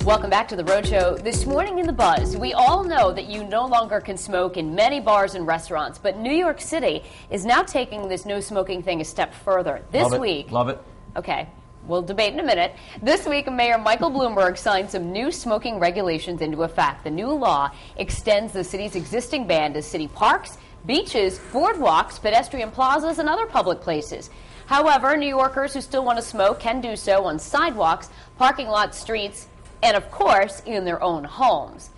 Welcome back to The Road Show. This morning in The Buzz, we all know that you no longer can smoke in many bars and restaurants, but New York City is now taking this no smoking thing a step further. This week... Love it. Okay, we'll debate in a minute. This week, Mayor Michael Bloomberg signed some new smoking regulations into effect. The new law extends the city's existing ban to city parks, beaches, boardwalks, pedestrian plazas, and other public places. However, New Yorkers who still want to smoke can do so on sidewalks, parking lots, streets, and, of course, in their own homes.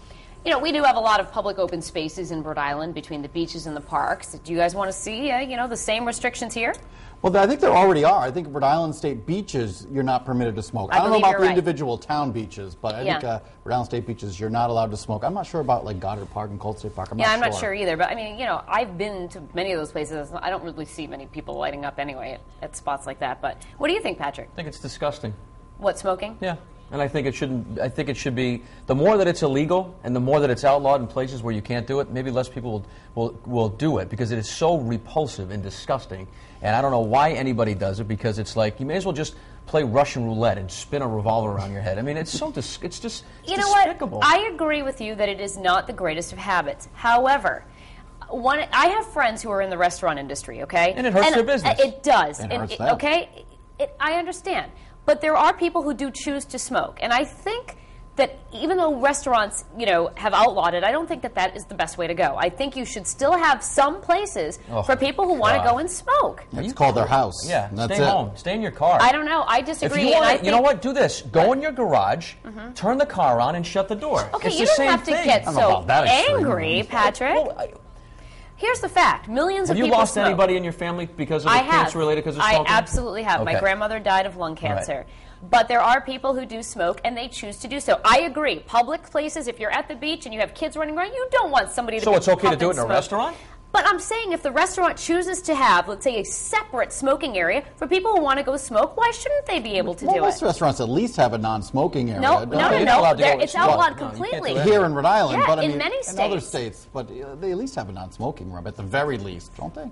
You know, we do have a lot of public open spaces in Rhode Island between the beaches and the parks. Do you guys want to see, the same restrictions here? Well, I think there already are. I think Rhode Island State beaches, you're not permitted to smoke. I don't know about the individual town beaches, but I think Rhode Island State beaches, you're not allowed to smoke. I'm not sure about, like, Goddard Park and Cold State Park. I'm not sure either. But, I mean, I've been to many of those places. I don't really see many people lighting up anyway at spots like that. But what do you think, Patrick? I think it's disgusting. What, smoking? Yeah. And I think it shouldn't. I think it should be, the more that it's illegal and the more that it's outlawed in places where you can't do it, maybe less people will do it, because it is so repulsive and disgusting. And I don't know why anybody does it, because it's like you may as well just play Russian roulette and spin a revolver around your head. I mean, it's so it's just you know despicable. What? I agree with you that it is not the greatest of habits. However, I have friends who are in the restaurant industry. Okay, and it hurts their business. It does. It hurts them. Okay, I understand. But there are people who do choose to smoke. And I think that even though restaurants, have outlawed it, I don't think that that is the best way to go. I think you should still have some places for people who want to go and smoke. It's called their house. Yeah, that's stay it. home. Stay in your car. I don't know. I disagree. You know what? Do this. Go in your garage, turn the car on, and shut the door. Okay, it's you the don't same have to thing. get so angry, Patrick. Well, here's the fact. Millions of people Have you lost smoke. anybody in your family because of cancer related because of smoking? I absolutely have. Okay. My grandmother died of lung cancer. Right. But there are people who do smoke, and they choose to do so. I agree. Public places, if you're at the beach and you have kids running around, you don't want somebody to So it's okay to do it in a restaurant? But I'm saying if the restaurant chooses to have, let's say, a separate smoking area for people who want to go smoke, why shouldn't they be able to do it? Most restaurants at least have a non-smoking area. No. It's outlawed completely. Here in Rhode Island, but I mean, in many states. In other states, but they at least have a non-smoking room, at the very least, don't they?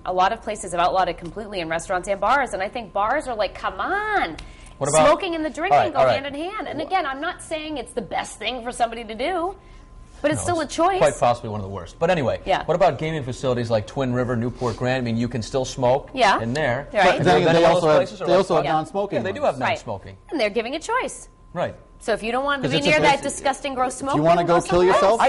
A lot of places have outlawed it completely in restaurants and bars, and I think bars are like, come on. What about smoking and the drinking go hand in hand. And again, I'm not saying it's the best thing for somebody to do, but it's still a choice. Quite possibly one of the worst. But anyway, what about gaming facilities like Twin River, Newport Grand? I mean, you can still smoke in there. Right. But they also have non-smoking. Yeah, they do have non-smoking. And they're giving a choice. Right. So if you don't want to be near that disgusting, gross smoke, if you want to go kill yourself,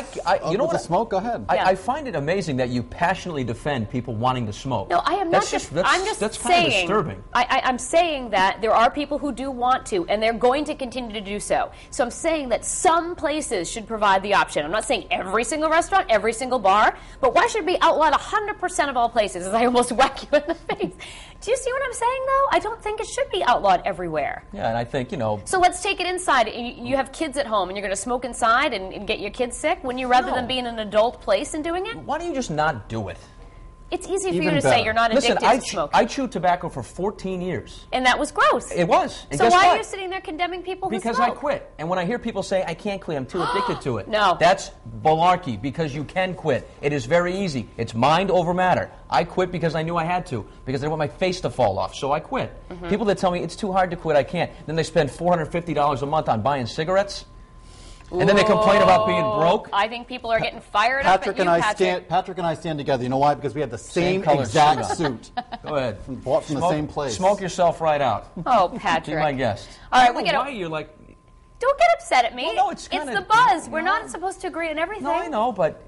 you know what? Smoke, go ahead. I find it amazing that you passionately defend people wanting to smoke. No, I am not. That's kind of disturbing. I'm saying that there are people who do want to, and they're going to continue to do so. So I'm saying that some places should provide the option. I'm not saying every single restaurant, every single bar, but why should it be outlawed 100% of all places? As I almost whack you in the face. Do you see what I'm saying, though? I don't think it should be outlawed everywhere. Yeah, and I think, So let's take it inside. You have kids at home, and you're going to smoke inside and get your kids sick? Wouldn't you rather than be in an adult place and doing it? Why don't you just not do it? It's easy for you to say you're not addicted to smoking. I chewed tobacco for 14 years. And that was gross. It was. And so why are you sitting there condemning people who smoke? Because I quit. And when I hear people say, I can't quit, I'm too addicted to it. No. That's malarkey, because you can quit. It is very easy. It's mind over matter. I quit because I knew I had to, because I didn't want my face to fall off, so I quit. People that tell me it's too hard to quit, I can't. Then they spend $450 a month on buying cigarettes. And then they complain about being broke. I think people are getting fired up at you, Patrick. Patrick and I stand together. You know why? Because we had the same exact suit. Go ahead. Bought from the same place. Smoke yourself right out. Oh, Patrick. Be my guest. All right, we get. Why you're like? Don't get upset at me. Well, no, it's the buzz. We're not supposed to agree on everything. No, I know, but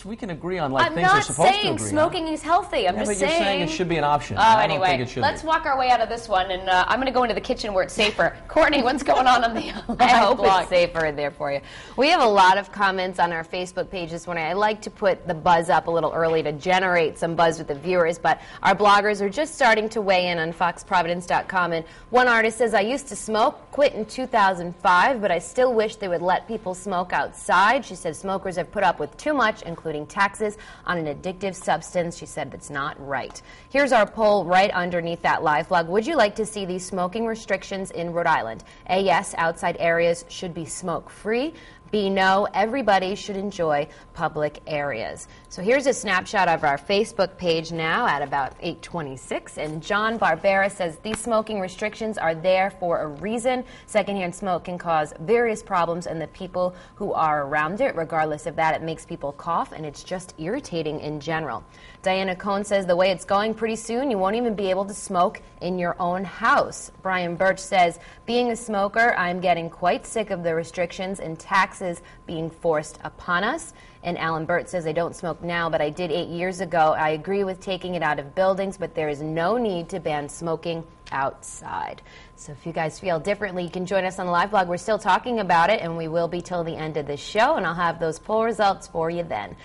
we can agree on things we're supposed to agree on. I'm not saying smoking is healthy. I'm just but saying. You're saying it should be an option. Anyway, let's walk our way out of this one, and I'm going to go into the kitchen where it's safer. Courtney, what's going on the I hope it's safer in there for you. We have a lot of comments on our Facebook page this morning. I like to put the buzz up a little early to generate some buzz with the viewers, but our bloggers are just starting to weigh in on foxprovidence.com, and one artist says, I used to smoke, quit in 2005, but I still wish they would let people smoke outside. She said smokers have put up with too much, including taxes on an addictive substance. She said that's not right. Here's our poll right underneath that live blog. Would you like to see these smoking restrictions in Rhode Island? A, yes, outside areas should be smoke-free. B, no, everybody should enjoy public areas. So here's a snapshot of our Facebook page now at about 8:26, and John Barbera says these smoking restrictions are there for a reason. Secondhand smoke can cause various problems in the people who are around it. Regardless of that, it makes people cough, and it's just irritating in general. Diana Cohn says the way it's going, pretty soon you won't even be able to smoke in your own house. Brian Birch says, being a smoker, I'm getting quite sick of the restrictions and taxes being forced upon us. And Alan Burt says, I don't smoke now, but I did 8 years ago. I agree with taking it out of buildings, but there is no need to ban smoking outside. So if you guys feel differently, you can join us on the live blog. We're still talking about it, and we will be till the end of the show, and I'll have those poll results for you then.